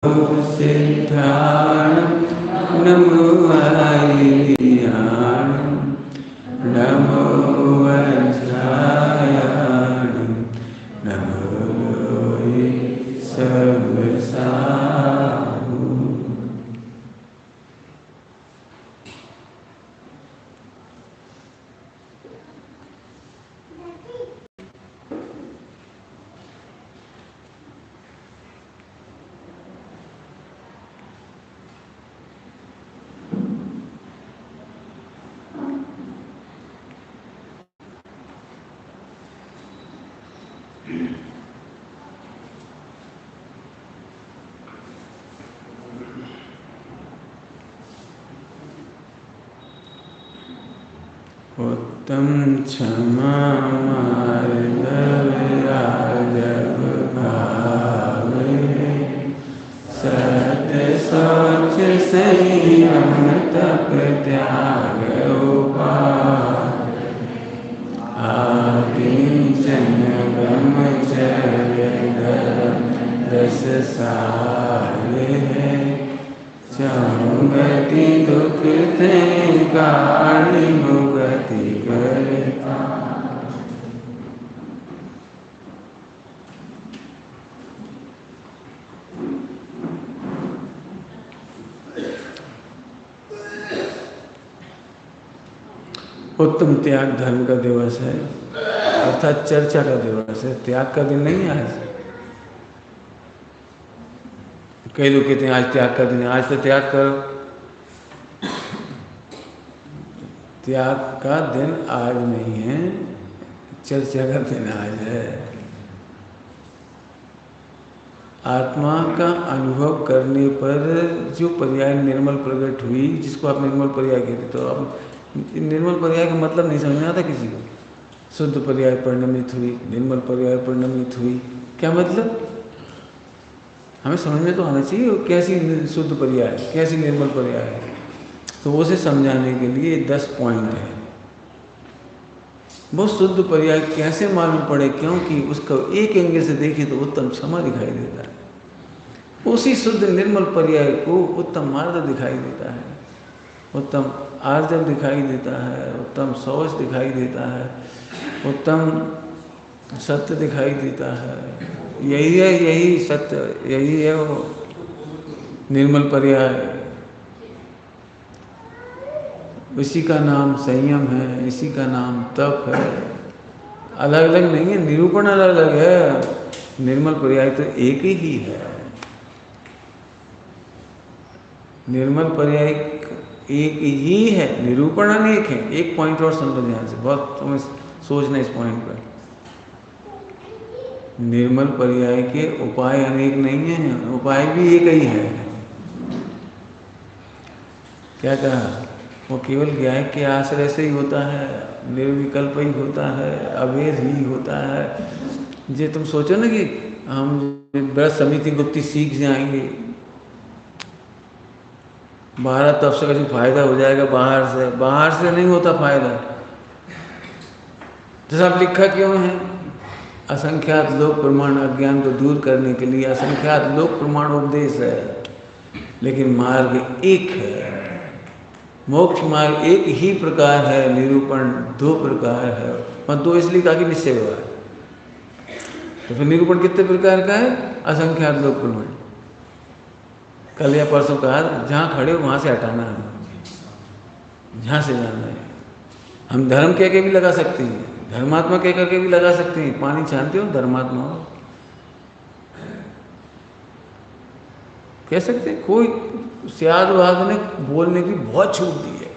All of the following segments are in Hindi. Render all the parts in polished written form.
सिद्धाणं नमो आयिर्याणं नमो वज्रायाणं नमो लोहे सर्वसाहु। उत्तम क्षमा राजव भावे सत्य शौच संयम तप त्याग उपाय आकिंचन ब्रह्मचर्य धर्म रस सारे गति दुख थे काली मुगति करता। उत्तम त्याग धर्म का दिवस है, अर्थात चर्चा का दिवस है। त्याग का दिन नहीं है आज। कई लोग कहते हैं आज त्याग का दिन है, आज तो त्याग करो। त्याग का दिन आज नहीं है, चर्चा का दिन आज है। आत्मा का अनुभव करने पर जो पर्याय निर्मल प्रकट हुई, जिसको आप निर्मल पर्याय कहते, तो अब निर्मल पर्याय का मतलब नहीं समझ में आता किसी को। शुद्ध पर्याय परिणमित हुई, निर्मल पर्याय परिणमित हुई, क्या मतलब? हमें समझ में तो आना चाहिए कैसी शुद्ध पर्याय, कैसी निर्मल पर्याय है। तो उसे समझाने के लिए 10 पॉइंट है। वो शुद्ध पर्याय कैसे मालूम पड़े? क्योंकि उसका एक एंगल से देखे तो उत्तम क्षमा दिखाई देता है, उसी शुद्ध निर्मल पर्याय को उत्तम मार्ग दिखाई देता है, उत्तम आर्जव दिखाई देता है, उत्तम शौच दिखाई देता है, उत्तम सत्य दिखाई देता है। यही है, यही सत्य, यही है वो निर्मल पर्याय। इसी का नाम संयम है, इसी का नाम तप है। अलग अलग नहीं है, निरूपण अलग अलग है, निर्मल पर्याय तो एक ही है। निर्मल पर्याय एक ही है, निरूपण अनेक है। एक पॉइंट और समझो ध्यान से, बहुत तुम्हें सोचना इस पॉइंट पर। निर्मल पर्याय के उपाय अनेक नहीं है, उपाय भी एक ही है। क्या कहा? वो केवल ज्ञान के आश्रय से ही होता है, निर्विकल्प ही होता है, अभेद ही होता है। जे तुम सोचो ना कि हम व्रत समिति गुप्ती सीख जाएंगे, बाहर तब से कुछ फायदा हो जाएगा, बाहर से नहीं होता फायदा। तो सब लिखा क्यों है? असंख्यात लोक प्रमाण अज्ञान को दूर करने के लिए असंख्यात लोक प्रमाण उपदेश है, लेकिन मार्ग एक है। मोक्ष मार्ग एक ही प्रकार है, निरूपण 2 प्रकार है। और 2 इसलिए कहा कि निश्चय हुआ है। तो फिर निरूपण कितने प्रकार का है? असंख्यात लोक प्रमाण। कल या परसों कहा, जहाँ खड़े हो वहाँ से हटाना है, जहाँ से जाना है। हम धर्म कह के भी लगा सकते हैं, धर्मात्मा कह करके भी लगा सकते हैं। पानी छानते हो धर्मात्मा हो, कह सकते हैं। कोई स्यादवाद ने बोलने की बहुत छूट दी है।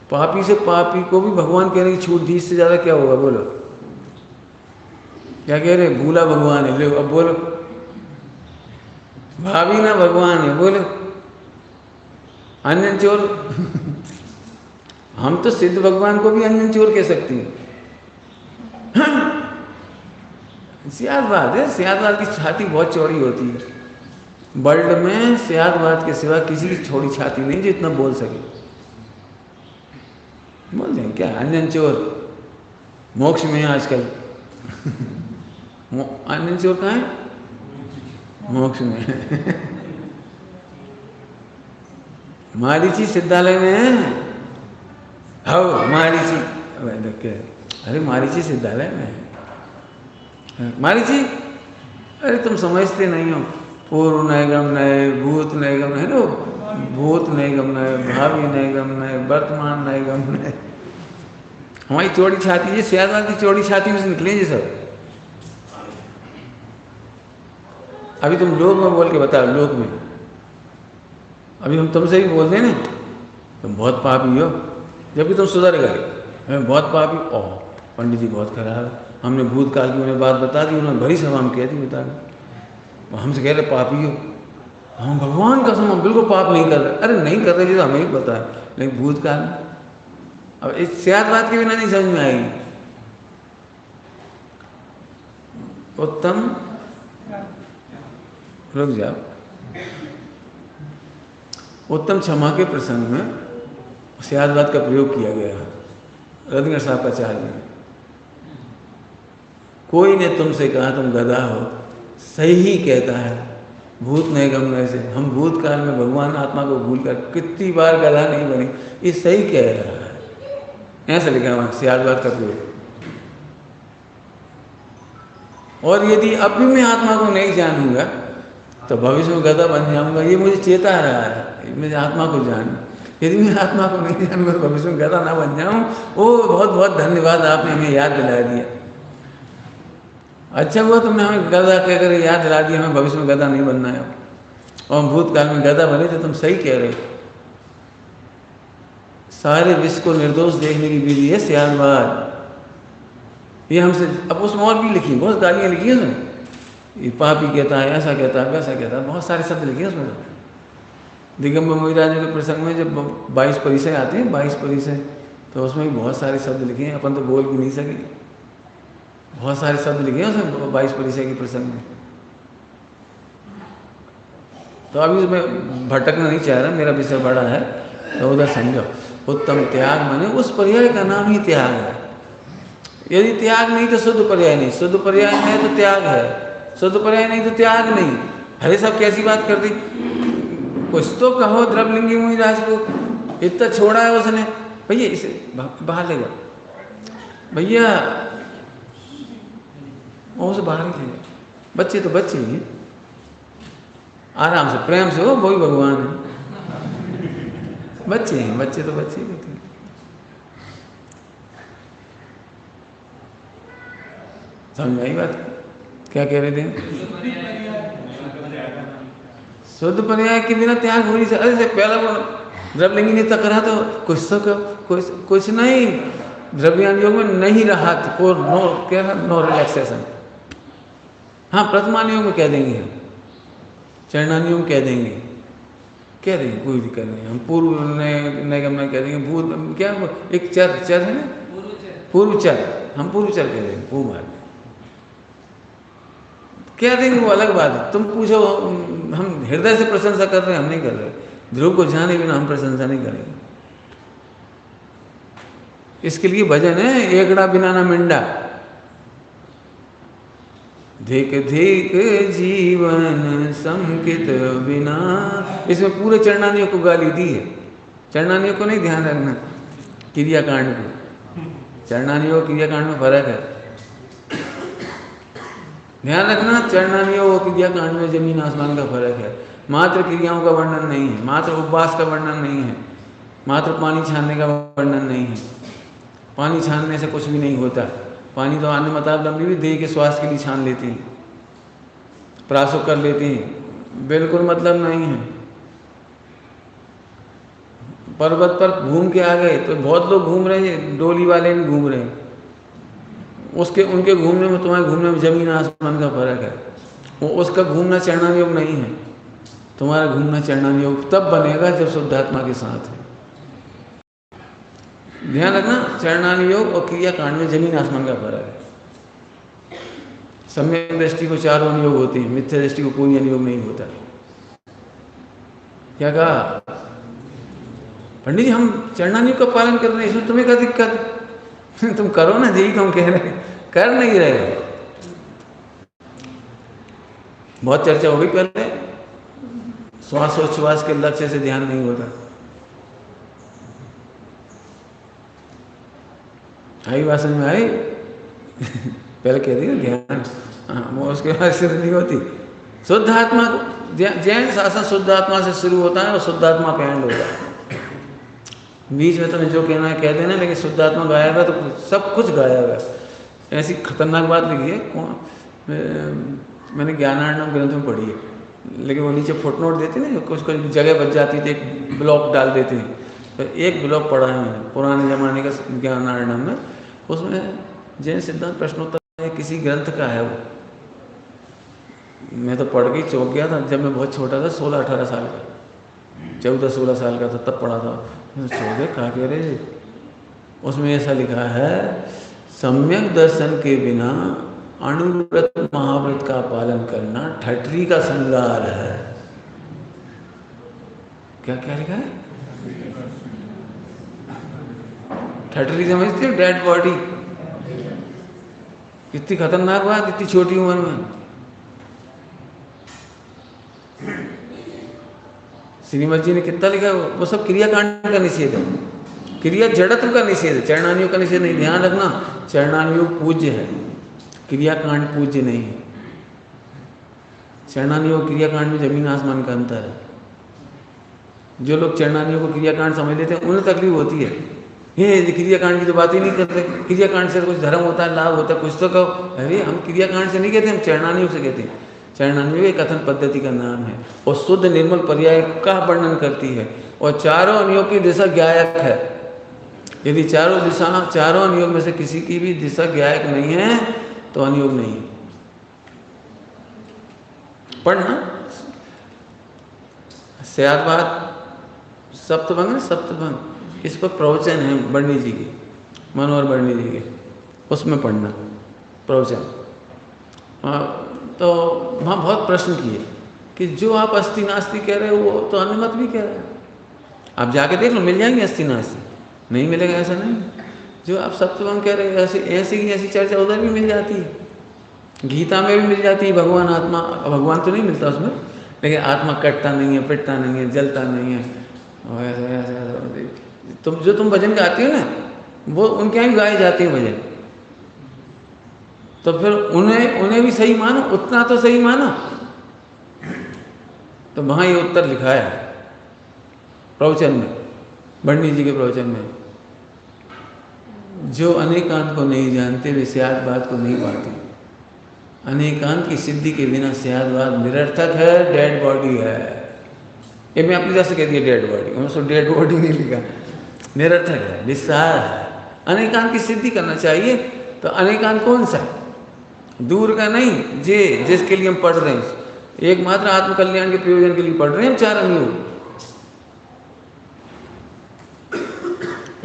पापी से पापी को भी भगवान कहने की छूट दी, इससे ज़्यादा क्या होगा? बोलो, क्या कह रहे? भूला भगवान है, लो अब बोलो। भाभी ना भगवान है, बोलो। अन्य चोर हम तो सिद्ध भगवान को भी अन्य चोर कह सकते हैं। स्यादवाद है, स्यादवाद की छाती बहुत चौड़ी होती है। वर्ल्ड में स्यादवाद के सिवा किसी की छोटी छाती नहीं जो इतना बोल सके। बोल दें क्या? अन्य चोर मोक्ष में है आजकल। अन्य चोर कहाँ है? मोक्ष में। मारीची सिद्धालय में है। हो मारीची, अरे मारीची सिद्धालय में है। मारीची, अरे तुम समझते नहीं हो। पूर्व नैगम नय, भूत नैगम है ना, भूत नैगम नय, भावी नैगम नय, वर्तमान नैगम नय। हमारी चौड़ी छाती है, सियादाल की चौड़ी छाती में से निकले ये सब। अभी तुम लोक में बोल के बताओ, लोक में अभी हम तुमसे ही बोल दें ना, तुम बहुत पापी हो, जबकि तुम सुधर गए। मैं बहुत पापी, ओह पंडित जी बहुत खराब है। हमने भूतकाल की उन्हें बात बता दी, उन्होंने भरी सभा में कह दी बता दी, हमसे कह रहे पापी हो। हम भगवान का हम बिल्कुल पाप नहीं कर रहे। अरे नहीं कर रहे जी, तो हमें ही पता है, लेकिन भूतकाल में अब इस सियाद बात के बिना नहीं समझ में आएगी। उत्तम, रुक जाओ। उत्तम क्षमा के प्रसंग में सियाद बात का प्रयोग किया गया है रत्नगर साहब का चार्ज में। कोई ने तुमसे कहा तुम गधा हो, सही ही कहता है, भूत नहीं गमने से। हम भूतकाल में भगवान आत्मा को भूलकर कितनी बार गधा नहीं बने, ये सही कह रहा है। ऐसा लिखा हुआ सियाद बात का प्रयोग। और यदि अब भी मैं आत्मा को नहीं जानूंगा तो भविष्य में गधा बन जाऊंगा, ये मुझे चेता रहा है। मुझे आत्मा को जान, यदि मैं आत्मा को नहीं जानूंगा तो भविष्य में गधा ना बन जाऊं। ओ बहुत बहुत धन्यवाद, आपने हमें याद दिला दिया। अच्छा हुआ तुमने हमें गधा कहकर याद दिला दिया, हमें भविष्य में गधा नहीं बनना है। और हम भूतकाल में गधा बने थे, तुम सही कह रहे हो। सारे विश्व को निर्दोष देखने की विधि है सियालवाद। ये हमसे अब उसमें और भी लिखी, बहुत गालियाँ लिखी है उसमें। ये पापी कहता है, ऐसा कहता है, वैसा कहता है, बहुत सारे शब्द लिखे हैं उसमें। दिगंबर मोहिराज के प्रसंग में जब 22 परिचय आते हैं, 22 परिचय, तो उसमें भी बहुत सारे शब्द लिखे हैं, अपन तो बोल भी नहीं सके। बहुत सारे शब्द लिखे हैं उसमें 22 परिचय के प्रसंग में। तो अभी मैं भटकना नहीं चाह रहा, मेरा विषय बड़ा है, तो उधर समझो। उत्तम त्याग माने उस पर्याय का नाम ही त्याग है। यदि त्याग नहीं तो शुद्ध पर्याय नहीं, शुद्ध पर्याय है तो त्याग है, शुद्ध पर्याय नहीं तो त्याग नहीं। अरे सब कैसी बात कर दी। कुछ तो कहो द्रवलिंगी मुनिराज को, इतना छोड़ा है उसने। भैया इसे बाहर ले जाओ, भैया उसे बाहर ही ले जाओ। बच्चे तो बच्चे ही, आराम से प्रेम से हो, वही भगवान है। बच्चे हैं, बच्चे तो बच्चे ही होते हैं। समझ आई बात? क्या कह रहे थे? शुद्ध पर्याय के बिना त्याग हो नहीं सकता। अरे पहला वो द्रव्यलिंगी ने तकरा तो कुछ नहीं, द्रव्यान योग में नहीं रहा तो नो क्या, नो रिलैक्सेशन। हाँ प्रथमान योग में कह देंगे, हम चरणान योग कह देंगे, कोई दिक्कत नहीं। हम पूर्व नैगम में कह देंगे, भूत क्या एक चर है ना, पूर्व चर, हम पूर्व चर कह देंगे, पूर्व मार्ग कह देंगे, वो अलग बात है। तुम पूछो, हम हृदय से प्रशंसा कर रहे हैं, हम नहीं कर रहे। ध्रुव को जाने बिना हम प्रशंसा नहीं करेंगे। इसके लिए भजन है, एकड़ा बिना ना मिंडा, धिक धिक जीवन संकित बिना। इसमें पूरे चरणानियों को गाली दी है। चरणानियों को नहीं ध्यान रखना, क्रियाकांड को। चरणानियों क्रियाकांड में फर्क है, ध्यान रखना। चरणानियों और क्रियाकांड में जमीन आसमान का फर्क है। मात्र क्रियाओं का वर्णन नहीं है, मात्र उपवास का वर्णन नहीं है, मात्र पानी छानने का वर्णन नहीं है। पानी छानने से कुछ भी नहीं होता। पानी तो अन्य मतलब भी देह के स्वास्थ्य के लिए छान लेते हैं, प्रासुक कर लेते हैं, बिल्कुल मतलब नहीं है। पर्वत पर घूम के आ गए तो बहुत लोग घूम रहे हैं, डोली वाले भी घूम रहे हैं, उनके घूमने में तुम्हारे घूमने में जमीन आसमान का फर्क है। वो उसका घूमना चरणान योग नहीं है, तुम्हारा घूमना चरणान योग तब बनेगा जब शुद्धात्मा के साथ है। ध्यान रखना, चरणान योग और क्रियाकांड में जमीन आसमान का फर्क है। सम्यक दृष्टि को 4 अनुयोग होते हैं, मिथ्या दृष्टि को कोई अनुयोग नहीं होता। क्या कहा पंडित जी? हम चरणान योग का पालन कर रहे हैं, इसमें तुम्हें क्या दिक्कत? तुम करो ना, यही तुम कह रहे, कर नहीं रहे। बहुत चर्चा हो गई पहले, श्वासोच्छ्वास के लक्ष्य से ध्यान नहीं होता। आई बात समझ में आई? पहले कह रही है ध्यान, हाँ, वो उसके बाद सिद्ध नहीं होती। शुद्ध आत्मा, जैन शासन शुद्ध आत्मा से शुरू होता है और शुद्ध आत्मा पे एंड होता है। बीच में तुम्हें जो कहना है कह देना, लेकिन शुद्ध आत्मा गायब है तो सब कुछ गायब है। ऐसी खतरनाक बात लिखी है, मैंने ज्ञानार्णव ग्रंथ में पढ़ी है, लेकिन वो नीचे फुटनोट देते ना, कुछ कुछ जगह बच जाती थी, एक ब्लॉक डाल देते हैं। तो एक ब्लॉक पढ़ा है मैंने पुराने ज़माने का ज्ञानार्णव में, उसमें जैन सिद्धांत प्रश्नोत्तर है, किसी ग्रंथ का है वो। मैं तो पढ़ के ही चौंक गया था, जब मैं बहुत छोटा था, 16-18 साल का, 14-16 साल का था, तब पढ़ा था। चौंक गया, कहा कह रहे, उसमें ऐसा लिखा है, सम्यक दर्शन के बिना अणुव्रत महाव्रत का पालन करना ठटरी का श्रृंगार है। क्या क्या लिखा है? ठटरी समझते हो? Dead body. कितनी खतरनाक बात, इतनी छोटी उम्र में। श्रीमद जी ने कितना लिखा, वो सब क्रियाकांड का निषेध है, क्रिया जड़त्व का निषेध है, चरणानियोग का निषेध नहीं। ध्यान रखना, चरणानियोग पूज्य है, क्रियाकांड पूज्य नहीं है। चरणानियोग क्रियाकांड में जमीन आसमान का अंतर है। जो लोग चरणानियोग को क्रियाकांड समझ लेते हैं उन्हें तकलीफ होती है, ये क्रियाकांड की तो बात ही नहीं करते। क्रियाकांड से कुछ धर्म होता है, लाभ होता है, कुछ तो कहो। अरे हम क्रियाकांड से नहीं कहते, हम चरणानियोग से कहते हैं। चरणानियोग एक कथन पद्धति का नाम है और शुद्ध निर्मल पर्याय का वर्णन करती है, और चारों अनियोग की दिशा ज्ञायक है। यदि चारों अनियोग में से किसी की भी दिशा ज्ञायक नहीं है तो अनियोग नहीं है। पढ़ना सयादवाद सप्तभंग, इस पर प्रवचन है बर्णी जी के, मनोहर बर्णी जी के, उसमें पढ़ना प्रवचन। तो वहाँ बहुत प्रश्न किए कि जो आप अस्थि नास्ति कह रहे हो वो तो अनुमत भी कह रहे हैं। आप जाके देख लो, मिल जाएंगे अस्थि नास्ति, नहीं मिलेगा ऐसा नहीं। जो आप सप्तभंग कह रहे हो, ऐसी चर्चा उधर भी मिल जाती है, गीता में भी मिल जाती है। भगवान आत्मा, भगवान तो नहीं मिलता उसमें, लेकिन आत्मा कटता नहीं है, पिटता नहीं है, जलता नहीं है, और ऐसा तुम भजन गाती हो ना, वो उनके यहाँ भी गाए जाते हैं भजन, तो फिर उन्हें भी सही मानो, उतना तो सही मानो। तो वहाँ ये उत्तर लिखा है प्रवचन में, बर्णी जी के प्रवचन में, जो अनेकांत को नहीं जानते वे स्यादवाद को नहीं पाते। अनेकांत की सिद्धि के बिना स्यादवाद निरर्थक है, डेड बॉडी है। ये मैं अपनी तरह से कह दिया डेड बॉडी, उन्होंने डेड बॉडी नहीं लिखा, निरर्थक है, विस्तार है। अनेकांत की सिद्धि करना चाहिए, तो अनेकांत कौन सा है? दूर का नहीं, जिसके लिए हम पढ़ रहे हैं, एकमात्र आत्मकल्याण के प्रयोजन के लिए पढ़ रहे हैं हम चार अनियोग।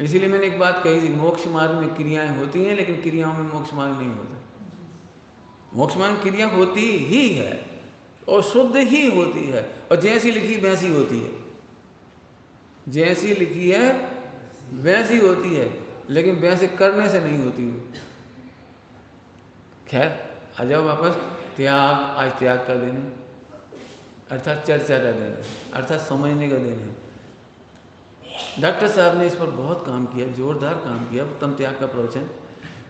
इसीलिए मैंने एक बात कही थी, मोक्ष मार्ग में क्रियाएं होती हैं, लेकिन क्रियाओं में मोक्ष मार्ग नहीं होता। मोक्ष मार्ग क्रिया होती ही है और शुद्ध ही होती है, और जैसी लिखी वैसी होती है, जैसी लिखी है वैसी होती है, लेकिन वैसे करने से नहीं होती। खैर आ जाओ वापस, त्याग, आज त्याग कर देना, अर्थात चर्चा कर देना, अर्थात समझने का देना। डॉक्टर साहब ने इस पर बहुत काम किया, जोरदार काम किया, उत्तम त्याग का प्रवचन।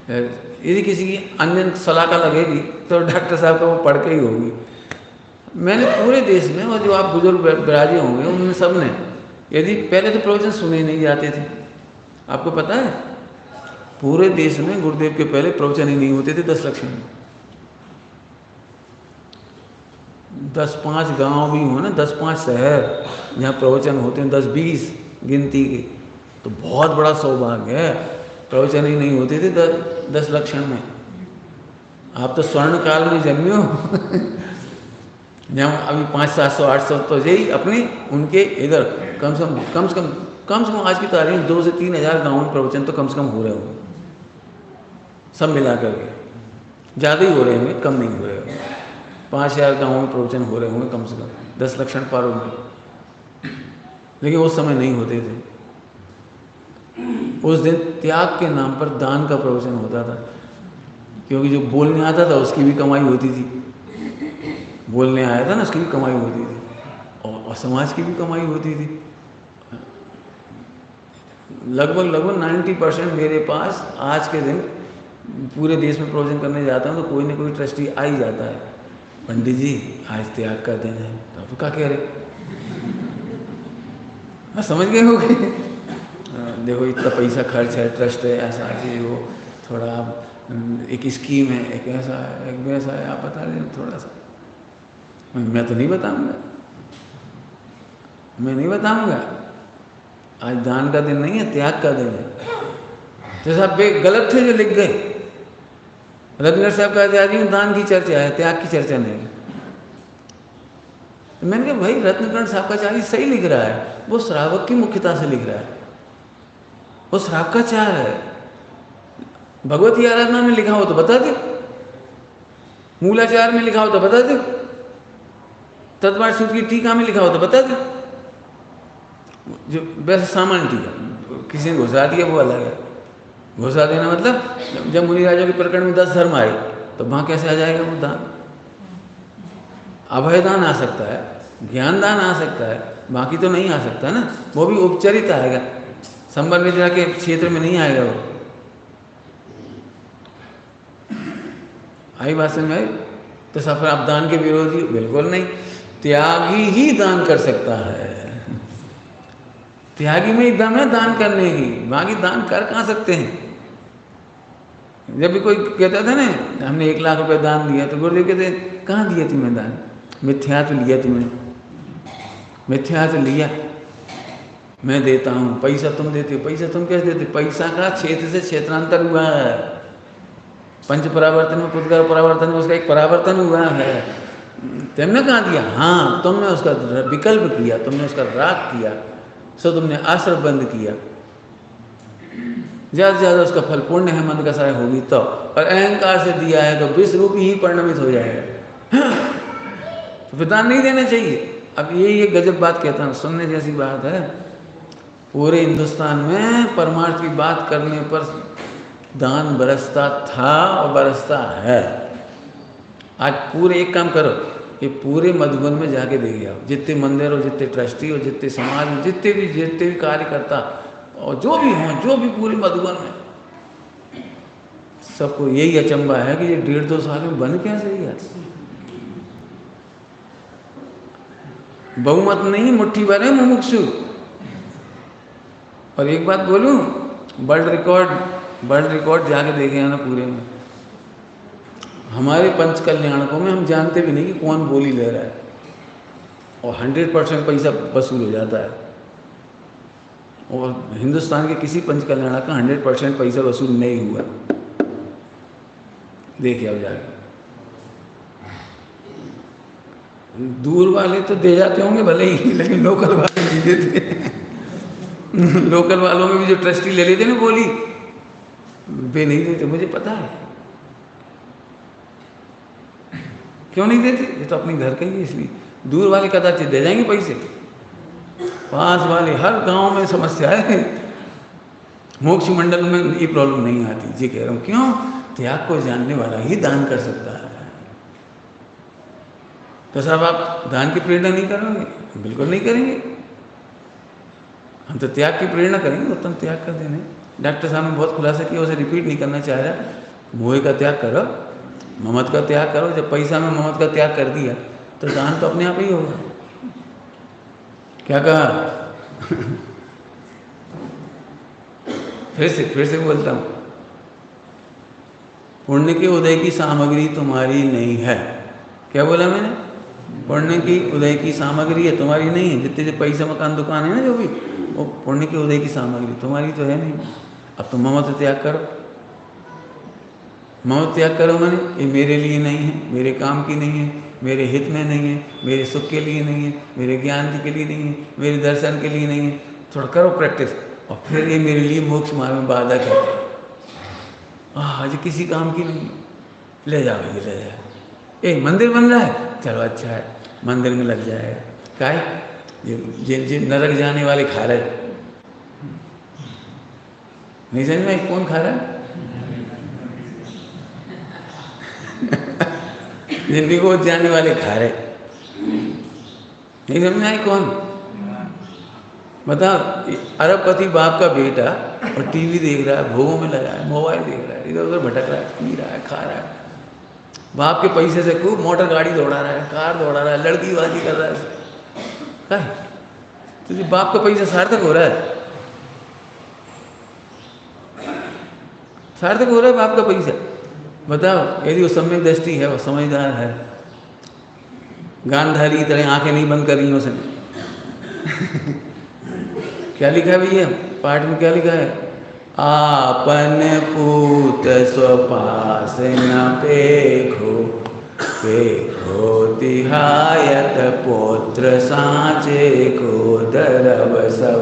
यदि किसी की अन्य सलाह का लगेगी तो डॉक्टर साहब का वो पढ़ के ही होगी। मैंने पूरे देश में, और जो आप बुजुर्ग बिराजे होंगे उनमें सब ने, यदि पहले तो प्रवचन सुने नहीं जाते थे, आपको पता है पूरे देश में गुरुदेव के पहले प्रवचन ही नहीं होते थे 10 लक्षण में। 10-5 गांव भी हो ना, 10-5 शहर जहाँ प्रवचन होते हैं, 10-20 गिनती के, तो बहुत बड़ा सौभाग्य है। प्रवचन ही नहीं होते थे 10 लक्षण में। आप तो स्वर्ण काल में जन्मे हो जहाँ अभी 500-700-800 तो यही अपने उनके इधर कम से कम आज की तारीख में 2 से 3 हज़ार गाँव में प्रवचन तो कम से कम हो रहे होंगे, सब मिला करके। ज़्यादा ही हो रहे होंगे, कम नहीं हो रहे होंगे। 5000 गाँवों में प्रवचन हो रहे होंगे कम से कम, 10 लक्षण पार होंगे, लेकिन उस समय नहीं होते थे। उस दिन त्याग के नाम पर दान का प्रवचन होता था, क्योंकि जो बोलने आता था उसकी भी कमाई होती थी। बोलने आया था ना, उसकी भी कमाई होती थी और समाज की भी कमाई होती थी। लगभग 90% मेरे पास आज के दिन पूरे देश में प्रवचन करने जाता हूँ तो कोई ना कोई ट्रस्टी आ ही जाता है, पंडित जी आज त्याग का दिन है। तो क्या कह रहे, हाँ समझ गए हो गए। देखो इतना पैसा खर्च है, ट्रस्ट है, ऐसा है वो, थोड़ा आप एक स्कीम है, एक ऐसा है, एक वैसा है, आप बता दें थोड़ा सा। मैं तो नहीं बताऊंगा, मैं नहीं बताऊंगा। आज दान का दिन नहीं है, त्याग का दिन है। तो साहब गलत थे जो लिख गए। रत्नगढ़ साहब का आचार्य दान की चर्चा है, त्याग की चर्चा नहीं। तो मैंने कहा भाई रत्नगढ़ साहब का आचार्य सही लिख रहा है, वो श्रावक की मुख्यता से लिख रहा है, वो श्रावकाचार है। भगवती आराधना में लिखा हो तो बता दे, मूलाचार में लिखा हो तो बता दे, तत्वार्थ सूत्र की टीका में लिखा हो तो बता दे। जो वैसे सामान्य टीका किसी ने घुसा दिया वो अलग है। घुसा देना मतलब जब मुनि राजा के प्रकरण में 10 धर्म आए तो वहाँ कैसे आ जाएगा वो दान? अभय दान आ सकता है, ज्ञान दान आ सकता है, बाकी तो नहीं आ सकता ना। वो भी उपचरित आएगा, संबल निद्रा के क्षेत्र में नहीं आएगा वो। आई बात समझ में? तो सफर आप दान के विरोधी? बिल्कुल नहीं। त्यागी ही दान कर सकता है, त्यागी में ही दम है दान करने की, बाकी दान कर कहाँ सकते हैं। जब भी कोई कहता था ना हमने 1 लाख रुपए दान दिया तो गुरुदेव कहते कहाँ दिया तुमने दान? मिथ्या तो लिया तुमने, मिथ्या तो लिया, मैं देता हूँ। पैसा तुम देते हो, पैसा तुम कैसे देते? पैसा का क्षेत्र से क्षेत्रांतर हुआ है। पंच परावर्तन में पुद्गल परावर्तन में उसका एक परावर्तन हुआ है। तुमने कहाँ दिया? हाँ तुमने उसका विकल्प किया, तुमने उसका राग किया, सो तुमने आश्रम बंद किया। ज़्यादा से ज़्यादा उसका फल पुण्य है मंद कसाय होगी तो, और अहंकार से दिया है तो विष रूप ही परिणमित हो जाएगा। तो फिर दान नहीं देना चाहिए। अब ये गजब बात कहता हूँ, सुनने जैसी बात है। पूरे हिंदुस्तान में परमार्थ की बात करने पर दान बरसता था और बरसता है। आज पूरे एक काम करो, ये पूरे मधुबन में जाके देख आओ, जितने मंदिर हो, जितने ट्रस्टी हो, जितने समाज हो, जितने भी कार्यकर्ता और जो भी हों, जो भी पूरे मधुबन में, सबको यही अचंबा है कि ये 1.5-2 साल में बन कैसे गया। बहुमत नहीं, मुट्ठी भर है मुमुक्षु। और एक बात बोलूं, वर्ल्ड रिकॉर्ड जाके देखे हैं ना पूरे में। हमारे पंच कल्याणकों में हम जानते भी नहीं कि कौन बोली ले रहा है, और 100% पैसा वसूल हो जाता है। और हिंदुस्तान के किसी पंच कल्याणक का 100% पैसा वसूल नहीं हुआ। देखिए अब जाके दूर वाले तो दे जाते होंगे भले ही, लेकिन लोकल वाले नहीं देते। लोकल वालों में भी जो ट्रस्टी ले लेते ना बोली, वे नहीं देते, मुझे पता है। क्यों नहीं देते? ये तो अपने घर का ही है, इसलिए। दूर वाले कदाचित दे जाएंगे पैसे, पास वाले हर गांव में समस्या है। मोक्ष मंडल में ये प्रॉब्लम नहीं आती। जी कह रहा हूँ, क्यों? त्याग को जानने वाला ही दान कर सकता है। तो साहब आप दान की प्रेरणा नहीं करोगे? बिल्कुल नहीं करेंगे। हम तो त्याग की प्रेरणा करेंगे, उत्तम त्याग कर देने। डॉक्टर साहब ने बहुत खुलासा किया, उसे रिपीट नहीं करना चाह रहा। मोह का त्याग करो, ममत का त्याग करो। जब पैसा में ममत का त्याग कर दिया तो दान तो अपने आप ही होगा। क्या कहा? फिर से बोलता हूँ, पुण्य के उदय की सामग्री तुम्हारी नहीं है। क्या बोला मैंने? पुण्य की उदय की सामग्री है, तुम्हारी नहीं है। जितने जो पैसा मकान दुकान है ना, जो भी, वो पुण्य के उदय की सामग्री तुम्हारी तो है नहीं। अब तुम ममत त्याग करो, ममत त्याग करो। मैंने ये मेरे लिए नहीं है, मेरे काम की नहीं है, मेरे हित में नहीं है, मेरे सुख के लिए नहीं है, मेरे ज्ञान के लिए नहीं है, मेरे दर्शन के लिए नहीं है। थोड़ा करो प्रैक्टिस, और फिर ये मेरे लिए मोक्ष मार्ग में बाधक है। आज किसी काम की नहीं, ले जाओ, ये ले जाओ। एक मंदिर बन रहा है, चलो अच्छा है, मंदिर में लग जाएगा। क्या है? ये नरक जाने वाले खा रहे। नहीं समझ में? कौन खा रहा है? जिंदगी को जाने वाले खा रहे। नहीं समझ में आई कौन? बताओ, अरबपति बाप का बेटा और टीवी देख रहा है, भोगों में लगा है, मोबाइल देख रहा है, इधर उधर भटक रहा है, पी रहा है, खा रहा है, बाप के पैसे से खूब मोटर गाड़ी दौड़ा रहा है, कार दौड़ा रहा है, लड़की बाजी कर रहा है। तुझे बाप का पैसा सार्थक हो रहा है? सार्थक हो रहा है बाप का पैसा? बताओ, यदि वो सम्यक दृष्टि है, वो समझदार है, गांधारी की तरह आंखें नहीं बंद कर रही उसने। क्या लिखा है भैया पाठ में? क्या लिखा है? आपन पूत स्वपास न पेखो, पेखो तिहायत पुत्र सांचे को, दरब सब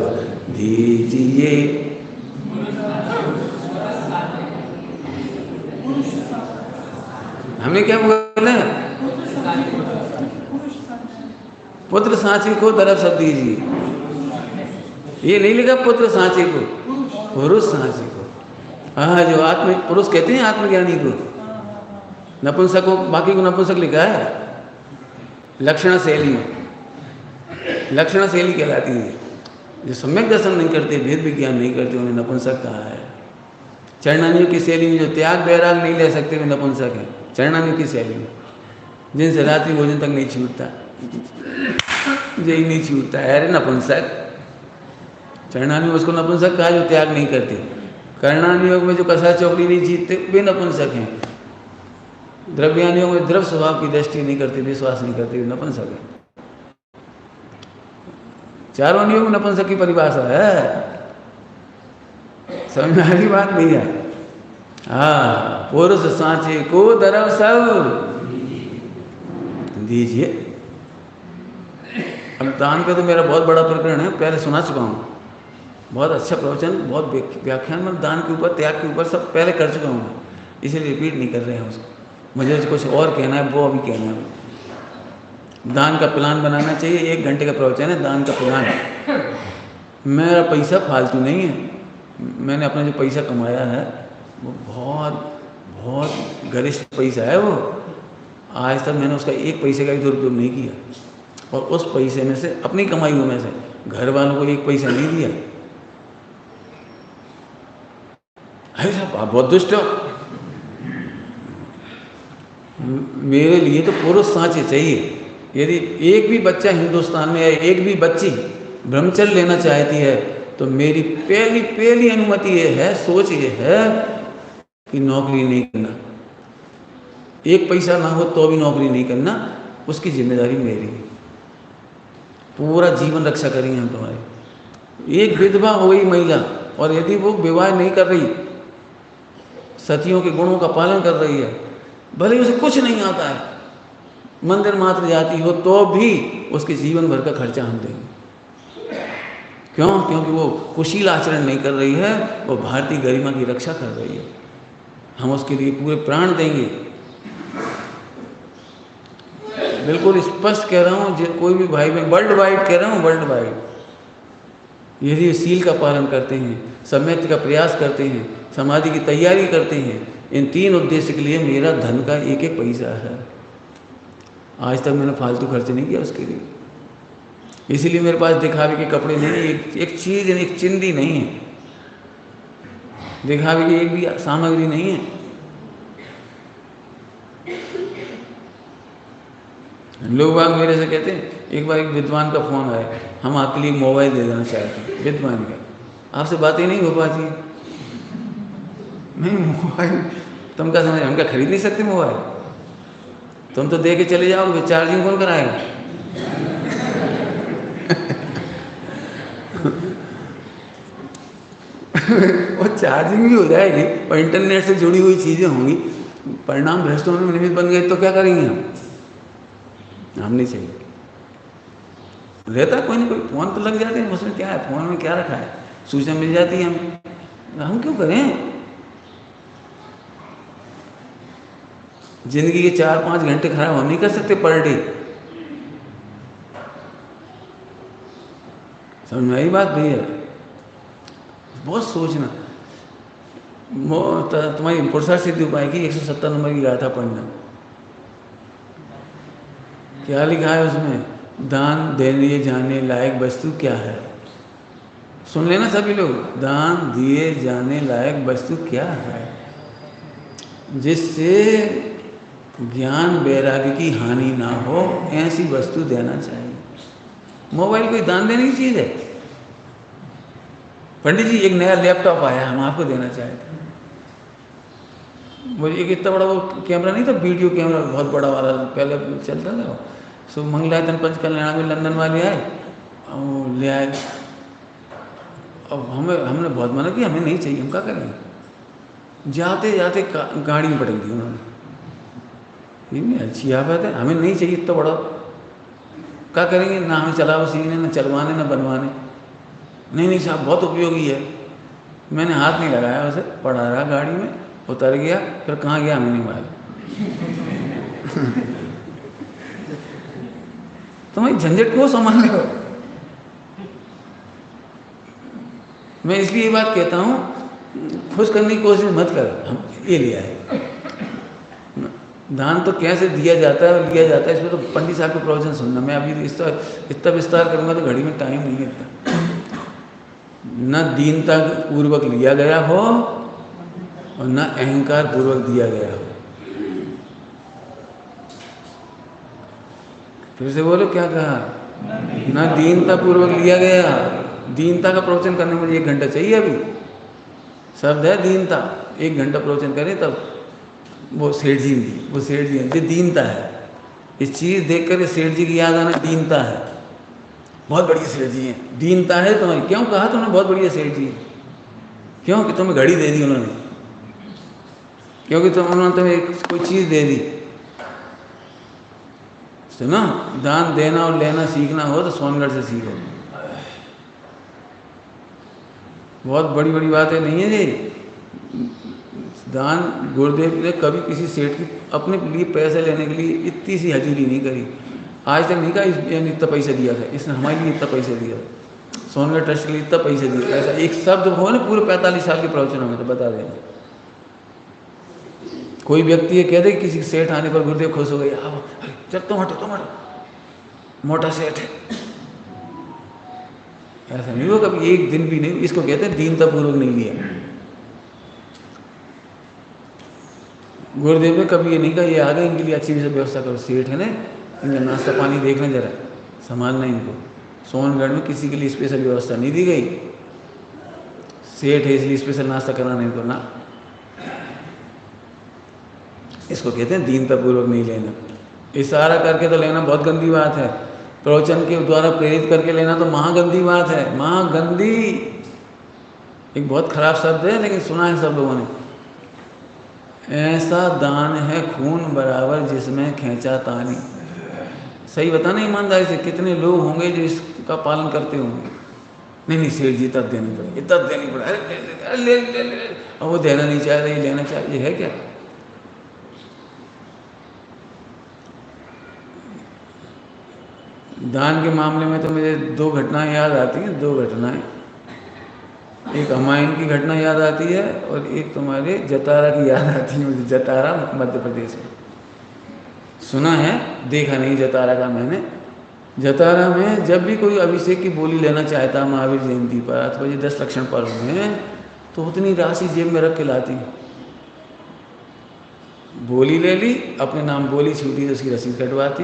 दीजिए। हमने क्या बोला? पुत्र सांचे को दरब सब दीजिए। ये नहीं लिखा पुत्र सांचे को, पुरुष सांचे को। हाँ, जो आत्म पुरुष कहते हैं आत्मज्ञानी को, नपुंसक को, बाकी को नपुंसक लिखा है लक्षण शैली में। लक्षण शैली कहलाती है। जो सम्यक दर्शन नहीं करते, भेद विज्ञान नहीं करते, उन्हें नपुंसक कहा है। चरणानियों की शैली में जो त्याग बैराग नहीं ले सकते, वे नपुंसक हैं। चरणानियों की शैली में जिनसे रात्रि भोजन तक नहीं छूटता, यही नहीं छूटता है, अरे नपुंसक। चरणानी में उसको नपुंसक कहा जो त्याग नहीं करते। कर्णानी योग में जो कसा चौकड़ी नहीं जीतते, वे नपुंसक हैं। द्रव्यानी योग में द्रव्य स्वभाव की दृष्टि नहीं करते, विश्वास नहीं करते, वे नपुंसक हैं। चारों नियोग में नपुंसक की परिभाषा है। समझ में आ रही बात नहीं है? हाँ, पुरुष सांचे को दरब सब दीजिए। अब दान का तो मेरा बहुत बड़ा प्रकरण है, पहले सुना चुका हूँ। बहुत अच्छा प्रवचन, बहुत व्याख्यान में दान के ऊपर, त्याग के ऊपर सब पहले कर चुका हूँ, इसलिए रिपीट नहीं कर रहे हैं उसको। मुझे कुछ और कहना है, वो अभी कहना है। दान का प्लान बनाना चाहिए। 1 घंटे का प्रवचन है दान का प्लान। मेरा पैसा फालतू नहीं है। मैंने अपना जो पैसा कमाया है वो बहुत बहुत गरिष्ठ पैसा है। वो आज तक मैंने उसका 1 पैसे का भी दुरुपयोग नहीं किया, और उस पैसे में से, अपनी कमाई में से, घर वालों को 1 पैसा नहीं दिया। अरे साहब, आप बहुत दुष्ट हो। मेरे लिए तो पुरुष सांचे चाहिए। यदि एक भी बच्चा हिंदुस्तान में है, एक भी बच्ची ब्रह्मचर्य लेना चाहती है, तो मेरी पहली अनुमति ये है, सोच ये है कि नौकरी नहीं करना। 1 पैसा ना हो तो भी नौकरी नहीं करना, उसकी जिम्मेदारी मेरी है। पूरा जीवन रक्षा करेंगे हम तुम्हारी। एक विधवा हो गई महिला, और यदि वो विवाह नहीं कर रही, सतियों के गुणों का पालन कर रही है, भले उसे कुछ नहीं आता है, मंदिर मात्र जाती हो, तो भी उसके जीवन भर का खर्चा हम देंगे। क्यों? क्योंकि वो कुशील आचरण नहीं कर रही है, वो भारतीय गरिमा की रक्षा कर रही है। हम उसके लिए पूरे प्राण देंगे। बिल्कुल स्पष्ट कह रहा हूँ, कोई भी भाई बहन, वर्ल्ड वाइड कह रहा हूँ, वर्ल्ड वाइड, यदि सील का पालन करते हैं, सम्यक का प्रयास करते हैं, समाधि की तैयारी करते हैं, इन 3 उद्देश्य के लिए मेरा धन का 1-1 पैसा है। आज तक मैंने फालतू खर्च नहीं किया उसके लिए। इसीलिए मेरे पास दिखावे के कपड़े नहीं है, एक चीज़, एक चिंदी नहीं है, दिखावे की एक भी सामग्री नहीं है। लोग बाग मेरे से कहते हैं, एक बार एक विद्वान का फोन आया, हम आपके लिए मोबाइल दे देना चाहते हैं। विद्वान का, आपसे बातें नहीं हो पाती। नहीं, मोबाइल तुम क्या समझ, हम क्या खरीद नहीं सकते मोबाइल? तुम तो दे के चले जाओगे, चार्जिंग कौन कराएगा? और चार्जिंग भी हो जाएगी, और इंटरनेट से जुड़ी हुई चीज़ें होंगी, परिणाम भ्रष्ट होने में निमित्त बन गए, तो क्या करेंगे हम नहीं चाहिए। रहता कोई ना कोई, फोन तो लग जाते हैं, उसमें क्या है, फोन में क्या रखा है, सूचना मिल जाती है हम क्यों करें? जिंदगी के 4-5 घंटे खराब हम नहीं कर सकते पर डे। समझ में आई बात भैया? बहुत सोचना। तुम्हारी पुरुषार्थ सिद्धि उपाय की 170 नंबर की गाथा पढ़ना, क्या लिखा है उसमें? दान देने जाने लायक वस्तु क्या है? सुन लेना सभी लोग, दान दिए जाने लायक वस्तु क्या है? जिससे ज्ञान वैराग्य की हानि ना हो, ऐसी वस्तु देना चाहिए। मोबाइल कोई दान देने की चीज़ है? पंडित जी एक नया लैपटॉप आया, हम आपको देना चाहते हैं। वो एक इतना बड़ा वो कैमरा नहीं था, वीडियो कैमरा बहुत बड़ा वाला पहले चलता था। सो मंगलायतन पंच कल्याण में लंदन वाले आए, वो ले आए। अब हमने बहुत मना किया, हमें नहीं चाहिए, हम क्या करेंगे? जाते जाते गाड़ी में पटक दी उन्होंने। ये नहीं अच्छी आफत है, हमें नहीं चाहिए इतना बड़ा, क्या करेंगे? ना हमें चलाओ सीखने, ना चलवाने, ना बनवाने। नहीं नहीं साहब बहुत उपयोगी है। मैंने हाथ नहीं लगाया उसे, पड़ा रहा गाड़ी में, उतर गया, फिर कहाँ गया हमें नहीं मालूम। तुम्हारी झंझट क्यों संभाल रहे हो? मैं इसलिए ये बात कहता हूँ, खुश करने की कोशिश मत कर। हम ये लिया है दान तो कैसे दिया जाता है और लिया जाता है, इसमें तो पंडित साहब के प्रवचन सुनना। मैं अभी इतना विस्तार करूँगा तो घड़ी में टाइम नहीं है। न दीनता पूर्वक लिया गया हो और न अहंकार पूर्वक दिया गया हो। फिर से बोलो, क्या कहा? न दीनता पूर्वक लिया गया। दीनता का प्रवचन करने में मुझे 1 घंटा चाहिए। अभी शब्द है दीनता, 1 घंटा प्रवचन करें तब। वो सेठ जी, वो सेठ जी ये दीनता है। इस चीज़ देख कर सेठ जी की याद आना दीनता है। बहुत बढ़िया सेठ जी हैं, दीनता है तुम्हारी। क्यों कहा तुमने बहुत बढ़िया सेठ जी? क्यों कि तुम्हें घड़ी दे दी उन्होंने, क्योंकि उन्होंने तुम्हें कोई चीज़ दे दी। सुनो, दान देना और लेना सीखना हो तो सोनगढ़ से सीखो। बहुत बड़ी बड़ी बातें नहीं है जी। दान गुरुदेव ने कभी किसी सेठ की अपने लिए पैसे लेने के लिए इतनी सी हजूरी नहीं करी। आज तक नहीं कहा इसने इतना पैसा दिया था, इसने हमारे लिए इतना पैसा दिया था, सोनगढ़ ट्रस्ट के लिए इतना पैसा दिया। ऐसा एक शब्द हो ना पूरे 45 साल के प्रवचनों में तो बता देंगे। कोई व्यक्ति ये कह दे किसी सेठ आने पर गुरुदेव खुश हो गए, अरे चल तुम हटो, मोटा सेठ है, ऐसा नहीं हो कभी, एक दिन भी नहीं। इसको कहते हैं दीनता पूर्वक नहीं लिया। गुरुदेव ने कभी ये नहीं कहा ये आ गए इनके लिए अच्छी से व्यवस्था करो। सेठ है ना, इनका नाश्ता पानी देखना जरा, संभालना इनको। सोनगढ़ में किसी के लिए स्पेशल व्यवस्था नहीं दी गई। सेठ है इसलिए स्पेशल नाश्ता कराना इनको ना। इसको कहते हैं दीनता पूर्वक नहीं लेना। इशारा करके तो लेना बहुत गंदी बात है, प्रवचन के द्वारा प्रेरित करके लेना तो महागंदी बात है। महागंदी एक बहुत खराब शब्द है, लेकिन सुना है सब लोगों ने। ऐसा दान है खून बराबर जिसमें खींचा तानी। सही बताना ईमानदारी से, कितने लोग होंगे जो इसका पालन करते होंगे? नहीं सेठ जी तब देनी पड़ेगी, इतना देनी पड़े, अरे ले ले ले, और वो देना नहीं चाह रहे, लेना चाहिए, है क्या? दान के मामले में तो मुझे 2 घटनाएं याद आती हैं। 2 घटनाएं, एक हुमायूं की घटना याद आती है और एक तुम्हारे जतारा की याद आती है मुझे। जतारा मध्य प्रदेश में सुना है, देखा नहीं जतारा का मैंने। जतारा में जब भी कोई अभिषेक की बोली लेना चाहता महावीर जयंती पर अथवा ये 10 लक्षण पर्व में, तो उतनी राशि जेब में रख के लाती। बोली ले ली, अपने नाम बोली छूटी तो उसकी रसीद कटवाती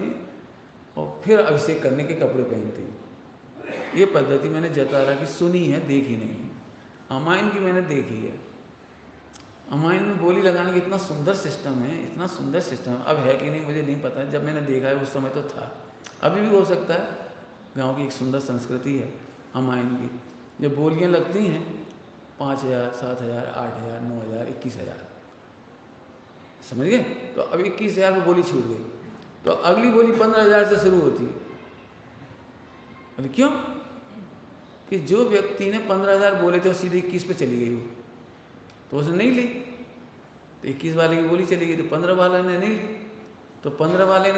और फिर अभिषेक करने के कपड़े पहनती। ये पद्धति मैंने जतारा की सुनी है, देखी नहीं। हुमायूं की मैंने देखी है। हुमायूं में बोली लगाने का इतना सुंदर सिस्टम है, इतना सुंदर सिस्टम। अब है कि नहीं मुझे नहीं पता, जब मैंने देखा है उस समय तो था, अभी भी हो सकता है। गांव की एक सुंदर संस्कृति है हुमायूं की। जब बोलियां लगती हैं 5,000, 7,000, 8,000, 9,000, 21,000, समझ गए? तो अब 21,000 में बोली छूट गई, तो अगली बोली 15,000 से शुरू होती है। अरे क्यों? कि जो व्यक्ति ने 15,000 बोले थे सीधे 21 पे चली गई वो, तो उसने नहीं ली, तो 21 वाले की बोली चली गई, तो 15 वाले ने नहीं ली। तो 15 वाले